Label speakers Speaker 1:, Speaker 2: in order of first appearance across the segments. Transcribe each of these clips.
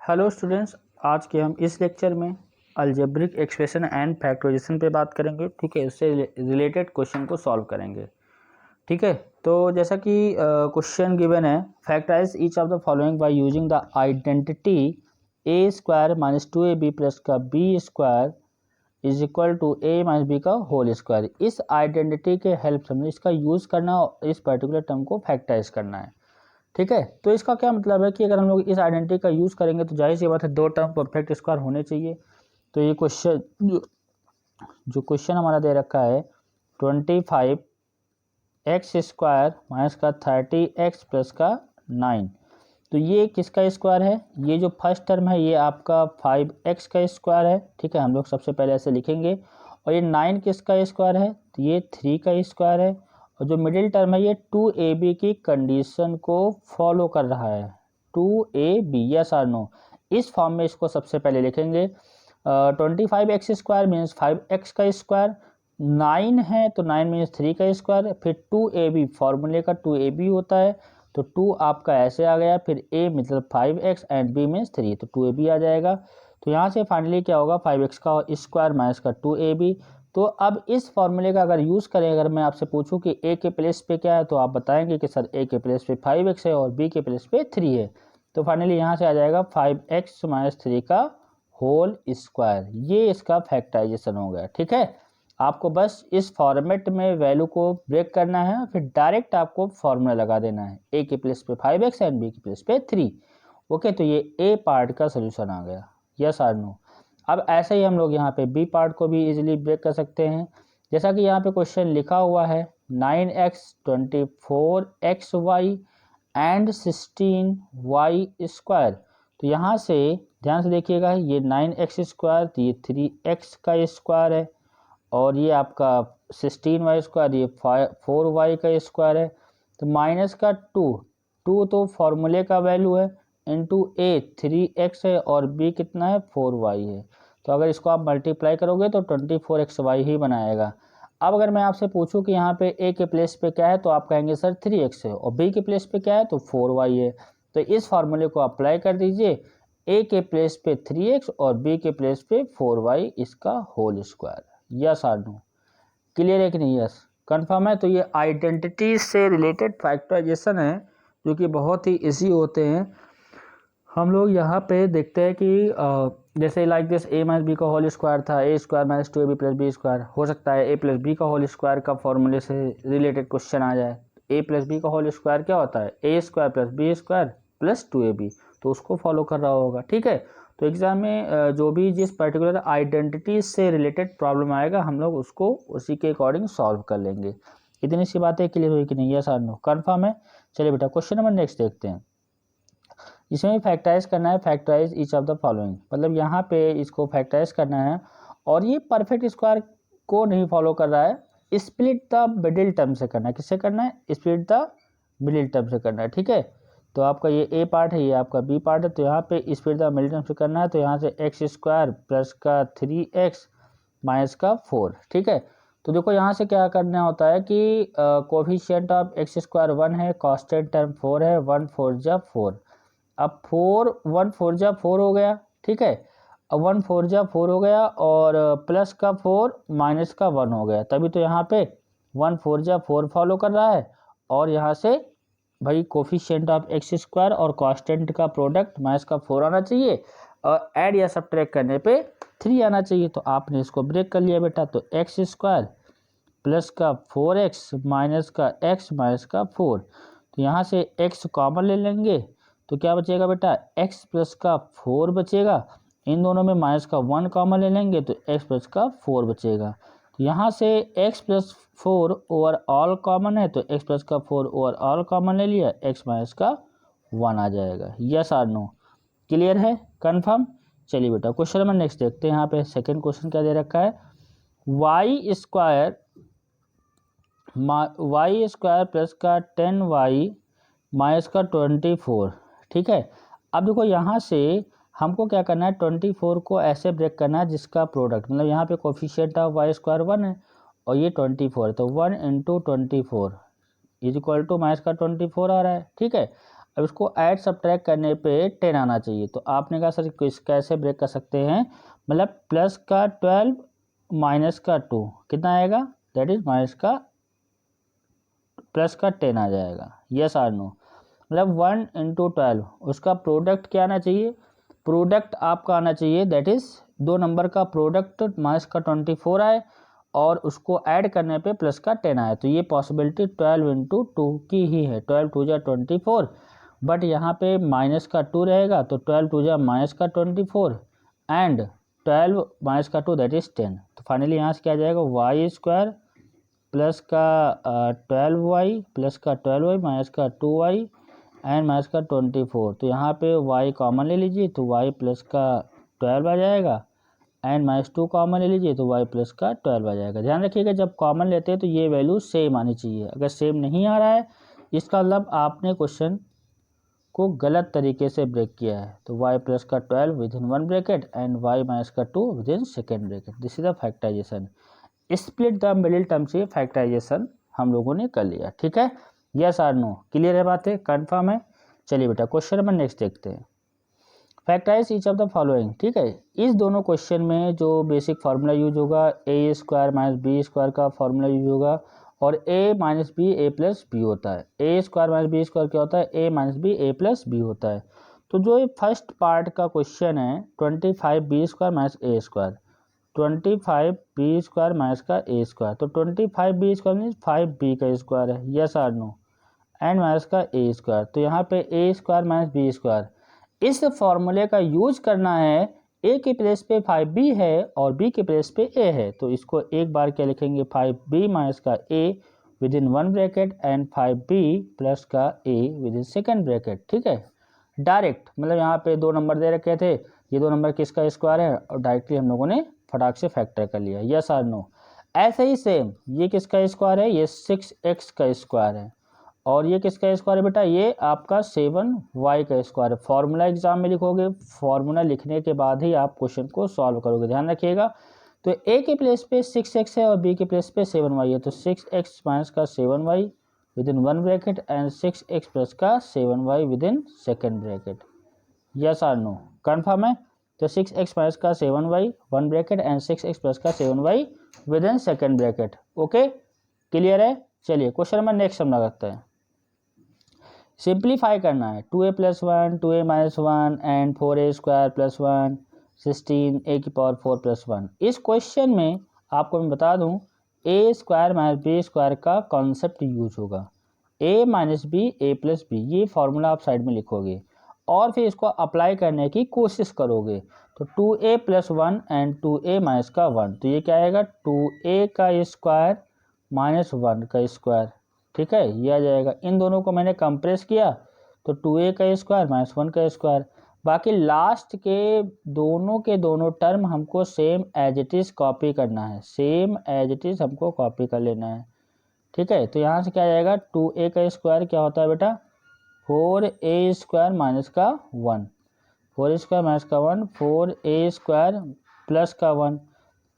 Speaker 1: Hello students, आज के हम इस लेक्चर में अलजेब्रिक एक्सप्रेशन एंड फैक्टराइजेशन पे बात करेंगे। ठीक है, उससे रिलेटेड क्वेश्चन को सॉल्व करेंगे। ठीक है, तो जैसा कि क्वेश्चन गिवन है, factorise each of the following by using the identity a square minus 2ab plus का b square is equal to a minus B का होल स्क्वायर। इस आइडेंटिटी के हेल्प से इसका यूज़ करना और इस पर्टिकुलर टर्म को फैक्टराइज करना है। ठीक है, तो इसका क्या मतलब है कि अगर हम लोग इस आइडेंटिटी का यूज़ करेंगे तो जाहिर सी बात है दो टर्म परफेक्ट स्क्वायर होने चाहिए। तो ये क्वेश्चन जो क्वेश्चन हमारा दे रखा है 25 एक्स स्क्वायर माइनस का 30 एक्स प्लस का 9, तो ये किसका स्क्वायर है? ये जो फर्स्ट टर्म है ये आपका 5x का स्क्वायर है। ठीक है, हम लोग सबसे पहले ऐसे लिखेंगे। और ये 9 किसका स्क्वायर है? तो ये 3 का स्क्वायर है। और जो मिडिल टर्म है ये 2ab की कंडीशन को फॉलो कर रहा है। 2ab, यस और नो, इस फॉर्म में इसको सबसे पहले लिखेंगे। 25x स्क्वायर मीन्स 5x का स्क्वायर, 9 है तो 9 मीन्स 3 का स्क्वायर, फिर 2ab, फॉर्मूले का 2ab होता है तो 2 आपका ऐसे आ गया, फिर a मतलब 5x एंड b मीन्स 3, तो 2ab आ जाएगा। तो यहाँ से फाइनली क्या होगा, 5x का स्क्वायर माइनस का 2ab। तो अब इस फॉर्मूले का अगर यूज़ करें, अगर मैं आपसे पूछूं कि a के प्लेस पे क्या है, तो आप बताएंगे कि सर a के प्लेस पे 5x है और b के प्लेस पे 3 है। तो फाइनली यहाँ से आ जाएगा 5x माइनस 3 का होल स्क्वायर। ये इसका फैक्टराइजेशन हो गया। ठीक है, आपको बस इस फॉर्मेट में वैल्यू को ब्रेक करना है, फिर डायरेक्ट आपको फॉर्मूला लगा देना है। a के प्लेस पे 5x एंड b के प्लेस पे 3। ओके, तो ये a पार्ट का सोल्यूशन आ गया, यस और नो। अब ऐसे ही हम लोग यहाँ पे b पार्ट को भी इजीली ब्रेक कर सकते हैं। जैसा कि यहाँ पे क्वेश्चन लिखा हुआ है 9x 24xy and 16y square. तो यहाँ से ध्यान से देखिएगा, ये 9x स्क्वायर, तो ये 3x का स्क्वायर है, और ये आपका 16y स्क्वायर, ये 4y का स्क्वायर है। तो माइनस का 2 तो फॉर्मूले का वैल्यू है, इंटू a 3x है और b कितना है 4y है। तो अगर इसको आप मल्टीप्लाई करोगे तो 24xy ही बनाएगा। अब अगर मैं आपसे पूछूं कि यहाँ पे a के प्लेस पे क्या है, तो आप कहेंगे सर 3x है, और b के प्लेस पे क्या है तो 4y है। तो इस फार्मूले को अप्लाई कर दीजिए, a के प्लेस पे 3x और b के प्लेस पे 4y इसका होल स्क्वायर। यस और नो, क्लियर है कि नहीं? यस, कंफर्म है। तो ये आइडेंटिटी से रिलेटेड फैक्टराइजेशन है जो कि बहुत ही इजी होते हैं। हम लोग यहाँ पे देखते हैं कि जैसे like this a minus B का होल स्क्वायर था, a square minus 2ab plus B square. हो सकता है a प्लस बी का होल स्क्वायर का फॉर्मूले से रिलेटेड क्वेश्चन आ जाए। a प्लस बी का होल स्क्वायर क्या होता है? a square plus B square plus 2ab, तो उसको फॉलो कर रहा होगा। ठीक है, तो एग्जाम में जो भी जिस पर्टिकुलर आइडेंटिटी से रिलेटेड प्रॉब्लम आएगा हम लोग उसको उसी के अकॉर्डिंग सॉल्व कर लेंगे। इतनी सी बातें क्लियर हुई कि नहीं? यस और नो, कन्फर्म है। चलिए बेटा, क्वेश्चन नंबर नेक्स्ट देखते हैं। इसमें फैक्टराइज करना है, factorise each of the following, मतलब यहाँ पे इसको फैक्टराइज करना है। और ये परफेक्ट स्क्वायर को नहीं फॉलो कर रहा है, स्प्लिट द मिडिल टर्म से करना है। किससे करना है? स्प्लिट द मिडिल टर्म से करना है। ठीक है, तो आपका ये ए पार्ट है, ये आपका बी पार्ट है, तो यहाँ पे स्प्लिट द मिडिल टर्म से करना है। तो यहाँ से एक्स स्क्वायर प्लस का 3x माइनस का 4। ठीक है, तो देखो यहाँ से क्या करना होता है कि कोफिशिएंट ऑफ एक्स स्क्वायर 1 है, कांस्टेंट टर्म 4 है, 1 4 जा 4। अब 1 4 जा 4 हो गया। ठीक है, अब 1 4 जा 4 हो गया, और प्लस का 4 माइनस का 1 हो गया, तभी तो यहाँ पे 1 4 जा 4 फॉलो कर रहा है। और यहाँ से भाई कोफिशिएंट ऑफ एक्स स्क्वायर और कांस्टेंट का प्रोडक्ट माइनस का 4 आना चाहिए, और ऐड या सब्ट्रैक्ट करने पे 3 आना चाहिए। तो आपने इसको ब्रेक कर लिया बेटा, तो एक्स स्क्वायर प्लस का 4x माइनस का x माइनस का 4। तो यहाँ से x कॉमन ले लेंगे, तो क्या बचेगा बेटा? x प्लस का 4 बचेगा। इन दोनों में माइनस का 1 कॉमन ले लेंगे तो x प्लस का 4 बचेगा। तो यहाँ से x plus 4 over all common है, तो x प्लस का 4 ओवर ऑल कॉमन ले लिया, x माइनस का 1 आ जाएगा। यस और नो, क्लियर है, कन्फर्म। चलिए बेटा, क्वेश्चन नंबर नेक्स्ट देखते हैं। यहाँ पे सेकेंड क्वेश्चन क्या दे रखा है, वाई स्क्वायर प्लस का 10y माइनस का 24। ठीक है, अब देखो यहाँ से हमको क्या करना है, 24 को ऐसे ब्रेक करना है जिसका प्रोडक्ट, मतलब यहाँ पे कोफिशिएंट ऑफ वाई स्क्वायर 1 है और ये 24 है, तो 1 into 24 is equal to minus का 24 आ रहा है। ठीक है, अब इसको ऐड सब्ट्रैक्ट करने पे 10 आना चाहिए। तो आपने कहा सर कैसे ब्रेक कर सकते हैं, मतलब प्लस का 12 माइनस का 2 कितना आएगा, दैट इज माइनस का प्लस का 10 आ जाएगा, यस आर नो। मतलब 1 इंटू 12 उसका प्रोडक्ट क्या आना चाहिए, प्रोडक्ट आपका आना चाहिए दैट इज दो नंबर का प्रोडक्ट माइनस का 24 आए और उसको ऐड करने पे प्लस का 10 आए। तो ये पॉसिबिलिटी 12 इंटू 2 की ही है, 12 टू जा 24, बट यहाँ पे माइनस का 2 रहेगा तो 12 टू जा माइनस का 24 एंड 12 माइनस का 2 दैट इज 10। तो फाइनली यहाँ से क्या आ जाएगा, वाई स्क्वायर प्लस का 12y प्लस का 12y माइनस का 2y एंड माइनस का 24। तो यहाँ पे y कॉमन ले लीजिए तो y प्लस का 12 आ जाएगा एंड माइनस 2 कॉमन ले लीजिए तो y प्लस का 12 आ जाएगा। ध्यान रखिएगा जब कॉमन लेते हैं तो ये वैल्यू सेम आनी चाहिए, अगर सेम नहीं आ रहा है इसका मतलब आपने क्वेश्चन को गलत तरीके से ब्रेक किया है। तो y प्लस का 12 within 1 bracket and y minus का 2 within second bracket, this is the factorisation. Split the middle term से फैक्टराइजेशन हम लोगों ने कर लिया, ठीक है, यस आर नो, क्लियर है बातें, कंफर्म है। चलिए बेटा क्वेश्चन नंबर नेक्स्ट देखते हैं। Factorise each of the following, ठीक है, इस दोनों क्वेश्चन में जो बेसिक फार्मूला यूज होगा ए स्क्वायर माइनस बी स्क्वायर का फार्मूला यूज होगा और ए minus B A plus B होता है। ए स्क्वायर माइनस बी स्क्वायर क्या होता है, ए minus B A plus B होता है। तो जो ये फर्स्ट पार्ट का क्वेश्चन है 25 B square minus A square, 25 B square minus का ए स्क्वायर, तो 25 बी स्क्वायर मीन्स 5 बी का स्क्वायर है, yes or no, and minus का ए स्क्वायर। तो यहाँ पे A square minus B square, इस फॉर्मूले का यूज करना है, ए के प्लेस पे 5b है और b के प्लेस पे a है, तो इसको एक बार क्या लिखेंगे 5b माइनस का a with in 1 bracket and 5b plus का a with in second bracket, ठीक है, डायरेक्ट, मतलब यहाँ पे दो नंबर दे रखे थे, ये दो नंबर किसका स्क्वायर है और डायरेक्टली हम लोगों ने फटाक से फैक्टर कर लिया, यस आर नो। ऐसे ही सेम ये किसका स्क्वायर है, ये 6x का स्क्वायर है और ये किसका स्क्वायर है बेटा, ये आपका 7y का स्क्वायर है। फॉर्मूला एग्जाम में लिखोगे, फॉर्मूला लिखने के बाद ही आप क्वेश्चन को सॉल्व करोगे, ध्यान रखिएगा। तो ए के प्लेस पे 6x है और बी के प्लेस पे 7y है, तो 6x माइनस का 7y within 1 bracket and 6x plus का 7y within second bracket, yes or no, confirm है। तो 6x माइनस का 7y 1 bracket and 6x plus का 7y within second bracket, okay, clear है। चलिए question number next हम करते हैं। सिंप्लीफाई करना है, 2a plus 1 2a minus 1 and 4a square plus 1 16 a की पावर 4 प्लस 1। इस क्वेश्चन में आपको मैं बता दूं a square minus B square का कॉन्सेप्ट यूज होगा, a minus B A plus B, ये फॉर्मूला आप साइड में लिखोगे और फिर इसको अप्लाई करने की कोशिश करोगे। तो 2a plus 1 and 2a minus का 1, तो ये क्या आएगा 2a का स्क्वायर माइनस 1 का स्क्वायर, ठीक है, ये आ जाएगा। इन दोनों को मैंने कंप्रेस किया तो 2a का स्क्वायर माइनस 1 का स्क्वायर, बाकी लास्ट के दोनों टर्म हमको same as it is copy करना है, सेम एज इट इज़ हमको कॉपी कर लेना है, ठीक है। तो यहाँ से क्या आ जाएगा 2a का स्क्वायर क्या होता है बेटा 4a स्क्वायर माइनस का 1, 4 स्क्वायर माइनस का 1 4a स्क्वायर प्लस का 1,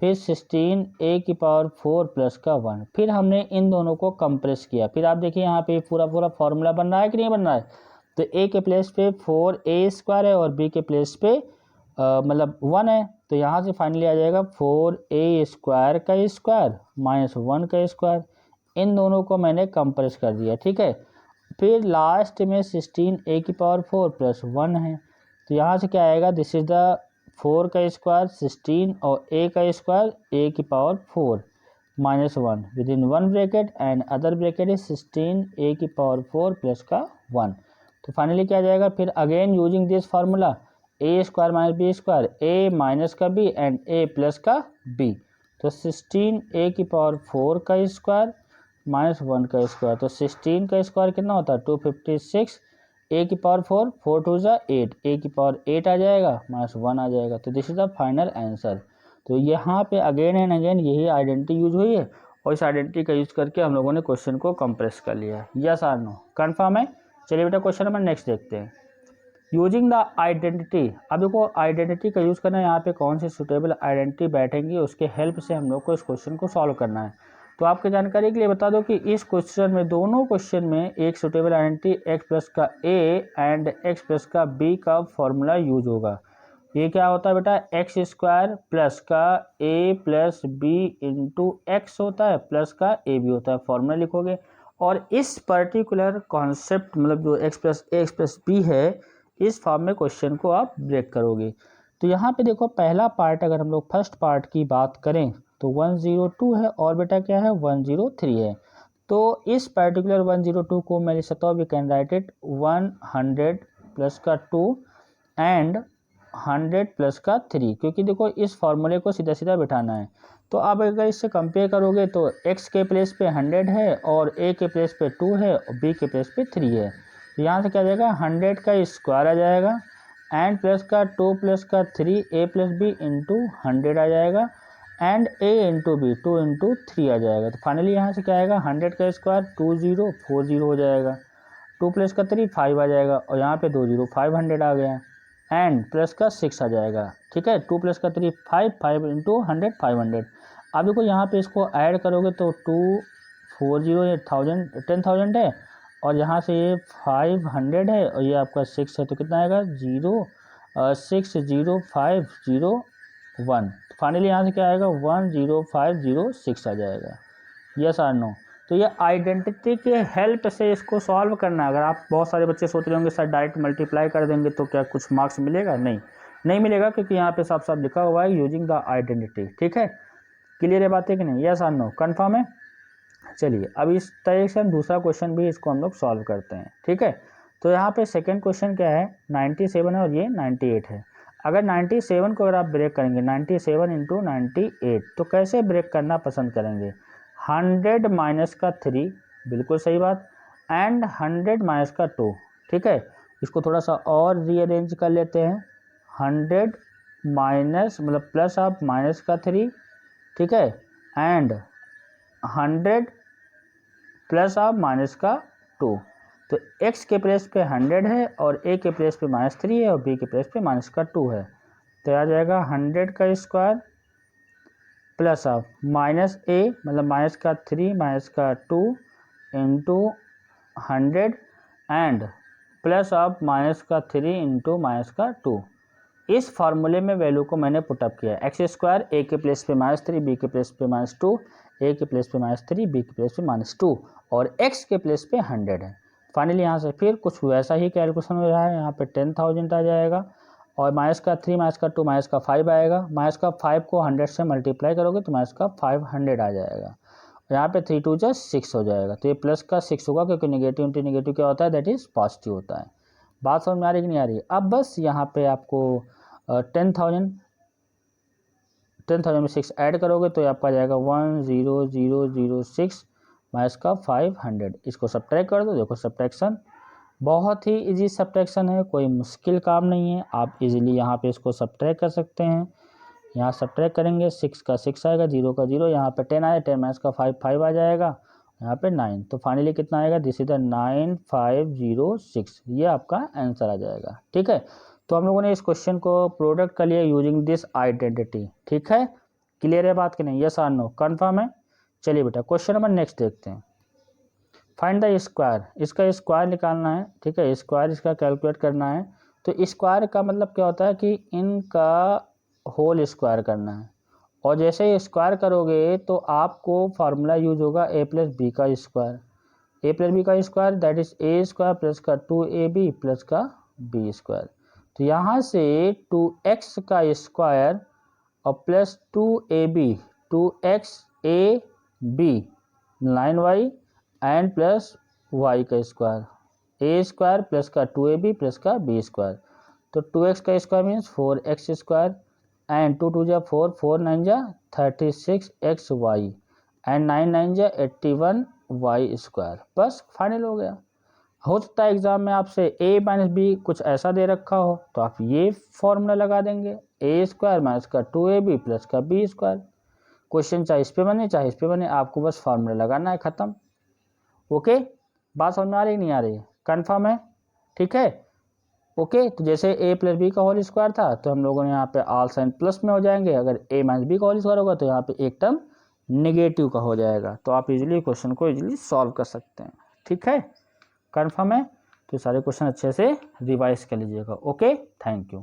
Speaker 1: फिर 16a की पावर 4 प्लस का 1, फिर हमने इन दोनों को कंप्रेस किया। फिर आप देखिए यहाँ पे पूरा फॉर्मूला बन रहा है कि नहीं बन रहा है। तो a के प्लेस पे 4a स्क्वायर है और b के प्लेस पे मतलब 1 है, तो यहाँ से फाइनली आ जाएगा 4a स्क्वायर का स्क्वायर माइनस 1 का स्क्वायर, इन दोनों को मैंने कंप्रेस कर दिया, ठीक है। फिर लास्ट में 16a की पावर 4 प्लस 1 है, तो यहाँ से क्या आएगा दिस इज द 4 का स्क्वायर 16 और a का स्क्वायर a की power 4 minus 1 with in 1 bracket and other bracket is 16a की पावर 4 प्लस का 1। तो फाइनली क्या आ जाएगा फिर again using this formula a square minus B square a minus का b एंड a प्लस का b, तो 16a की पावर 4 का स्क्वायर माइनस 1 का स्क्वायर, तो 16 का स्क्वायर कितना होता है 256, a की पावर 4 4 टू जा 8, a की पावर 8 आ जाएगा माइनस 1 आ जाएगा, तो this is the final answer. तो यहाँ पे अगेन एंड अगेन यही आइडेंटिटी यूज हुई है और इस आइडेंटिटी का यूज करके हम लोगों ने क्वेश्चन को कंप्रेस कर लिया है, यस आर नो, कन्फर्म है। चलिए बेटा क्वेश्चन नंबर नेक्स्ट देखते हैं। यूजिंग द आइडेंटिटी, अब देखो आइडेंटिटी का यूज़ करना है, यहाँ पे कौन सी सुटेबल आइडेंटिटी बैठेंगी उसके हेल्प से हम लोग को इस क्वेश्चन को सॉल्व करना है। तो आपकी जानकारी के लिए बता दो कि इस क्वेश्चन में, दोनों क्वेश्चन में एक सुटेबल आइडेंटिटी एक्स प्लस का ए एंड एक्स प्लस का बी का फॉर्मूला यूज होगा। ये क्या होता है बेटा, एक्स स्क्वायर प्लस का ए प्लस बी इंटू एक्स होता है, प्लस का ए बी होता है, फॉर्मूला लिखोगे। और इस पर्टिकुलर कॉन्सेप्ट मतलब जो एक्स प्लस बी है, इस फॉर्म में क्वेश्चन को आप ब्रेक करोगे। तो यहाँ पे देखो पहला पार्ट, अगर हम लोग फर्स्ट पार्ट की बात करें तो 102 है और बेटा क्या है 103 है। तो इस पर्टिकुलर 102 को मैं लिख सकता हूँ, we can write it 100 plus का 2 एंड 100 प्लस का 3, क्योंकि देखो इस फॉर्मूले को सीधा सीधा बिठाना है। तो आप अगर इससे कंपेयर करोगे तो x के प्लेस पे 100 है और a के प्लेस पे 2 है और b के प्लेस पे 3 है। तो यहाँ से क्या आ जाएगा, 100 का स्क्वायर आ जाएगा एंड प्लस का 2 प्लस का 3 a प्लस बी इंटू 100 आ जाएगा and a into B 2 into 3 आ जाएगा। तो फाइनली यहाँ से क्या आएगा, 100 का स्क्वायर 2040 हो जाएगा, 2 प्लस का 3 5 आ जाएगा और यहाँ पे 20 500 आ गया एंड प्लस का 6 आ जाएगा। ठीक है, 2 प्लस का 3 5 5 इंटू 100 500। अब देखो यहाँ पे इसको ऐड करोगे तो 240 10,000 है और यहाँ से ये 500 है और ये आपका 6 है, तो कितना आएगा 605001। फाइनली यहाँ से क्या आएगा 10506 आ जाएगा। यस और नो। तो ये आइडेंटिटी के हेल्प से इसको सॉल्व करना है। अगर आप, बहुत सारे बच्चे सोच रहे होंगे सर डायरेक्ट मल्टीप्लाई कर देंगे तो क्या कुछ मार्क्स मिलेगा, नहीं मिलेगा, क्योंकि यहाँ पे साफ साफ लिखा हुआ है यूजिंग द आइडेंटिटी। ठीक है, क्लियर है बात है कि नहीं, यस और नो, कन्फर्म है। चलिए अब इस तरह से हम दूसरा क्वेश्चन भी इसको हम लोग सॉल्व करते हैं। ठीक है, तो यहाँ पे सेकेंड क्वेश्चन क्या है, 97 है और ये 98 है। अगर 97 को अगर आप ब्रेक करेंगे 97 इंटू 98, तो कैसे ब्रेक करना पसंद करेंगे, 100 माइनस का 3, बिल्कुल सही बात, एंड 100 माइनस का 2। ठीक है, इसको थोड़ा सा और रीअरेंज कर लेते हैं, 100 माइनस मतलब प्लस आप माइनस का 3, ठीक है, एंड 100 प्लस आप माइनस का 2। तो x के प्लेस पे 100 है और a के प्लेस पे -3 है और b के प्लेस पे माइनस का 2 है। तो आ जाएगा 100 का स्क्वायर प्लस आप माइनस a मतलब माइनस का 3 माइनस का 2 इंटू 100 एंड प्लस आप माइनस का 3 इंटू माइनस का 2। इस फार्मूले में वैल्यू को मैंने पुटअप किया, एक्स स्क्वायर ए के प्लेस पे -3 बी के प्लेस पे -2, ए के प्लेस पे -3 बी के प्लेस पे -2 और एक्स के प्लेस पे 100 है। फाइनली यहाँ से फिर कुछ वैसा ही कैलकुलेशन हो रहा है, यहाँ पे 10,000 आ जाएगा और माइनस का 3 माइनस का 2 माइनस का 5 आएगा, माइनस का 5 को 100 से मल्टीप्लाई करोगे तो माइनस का 500 आ जाएगा। यहाँ पे 3 2 6 हो जाएगा, तो ये प्लस का 6 होगा क्योंकि नेगेटिव इंटू नेगेटिव क्या होता है, दैट इज पॉजिटिव होता है। बात समझ में आ रही कि नहीं आ रही। अब बस यहाँ पे आपको 10,000 में 6 ऐड करोगे तो आपका जाएगा 10006 माइनस का 500। इसको सब्ट्रैक्ट कर दो, देखो सब्ट्रैक्शन बहुत ही इजी सब्ट्रैक्शन है, कोई मुश्किल काम नहीं है, आप इजीली यहाँ पे इसको सब्ट्रैक्ट कर सकते हैं। यहाँ सब्ट्रैक्ट करेंगे 6 का 6 आएगा, 0 का 0, यहाँ पे 10 आया, 10 माइनस का 5 5 आ जाएगा, यहाँ पे 9। तो फाइनली कितना आएगा, दिस इज द 9506, ये आपका आंसर आ जाएगा। ठीक है, तो हम लोगों ने इस क्वेश्चन को प्रोडक्ट कर लिया यूजिंग दिस आइडेंटिटी। ठीक है, क्लियर है बात कि नहीं, यस और नो, कन्फर्म है। चलिए बेटा क्वेश्चन नंबर नेक्स्ट देखते हैं। फाइंड द स्क्वायर, इसका स्क्वायर निकालना है। ठीक है, स्क्वायर इसका कैलकुलेट करना है। तो स्क्वायर का मतलब क्या होता है कि इनका होल स्क्वायर करना है, और जैसे ही स्क्वायर करोगे तो आपको फार्मूला यूज होगा a प्लस बी का स्क्वायर, a प्लस बी का square that is a square plus का 2ab प्लस का b स्क्वायर। तो यहाँ से 2x का स्क्वायर और plus 2ab 2xab 9y and plus y का स्क्वायर, a स्क्वायर प्लस का 2ab प्लस का b स्क्वायर। तो 2x का square means 4x square and 2 2 जा 4 4 9 जा 36xy एंड 9 9 जा 81y स्क्वायर। बस फाइनल हो गया। हो सकता है एग्जाम में आपसे a माइनस बी कुछ ऐसा दे रखा हो तो आप ये फॉर्मूला लगा देंगे, a स्क्वायर माइनस का 2ab प्लस का b स्क्वायर। क्वेश्चन चाहे इस पे बने चाहे इस पे बने, आपको बस फार्मूला लगाना है, खत्म। ओके, बात समझ में आ रही नहीं आ रही, कन्फर्म है। ठीक है, ओके, तो जैसे a प्लस बी का होल स्क्वायर था तो हम लोगों ने यहाँ पे ऑल साइन प्लस में हो जाएंगे, अगर a माइनस बी का होल स्क्वायर होगा तो यहाँ पे एक टर्म नेगेटिव का हो जाएगा। तो आप इजीली क्वेश्चन को इजीली सॉल्व कर सकते हैं। ठीक है, कन्फर्म है? तो सारे क्वेश्चन अच्छे से रिवाइज कर लीजिएगा। Okay, thank you.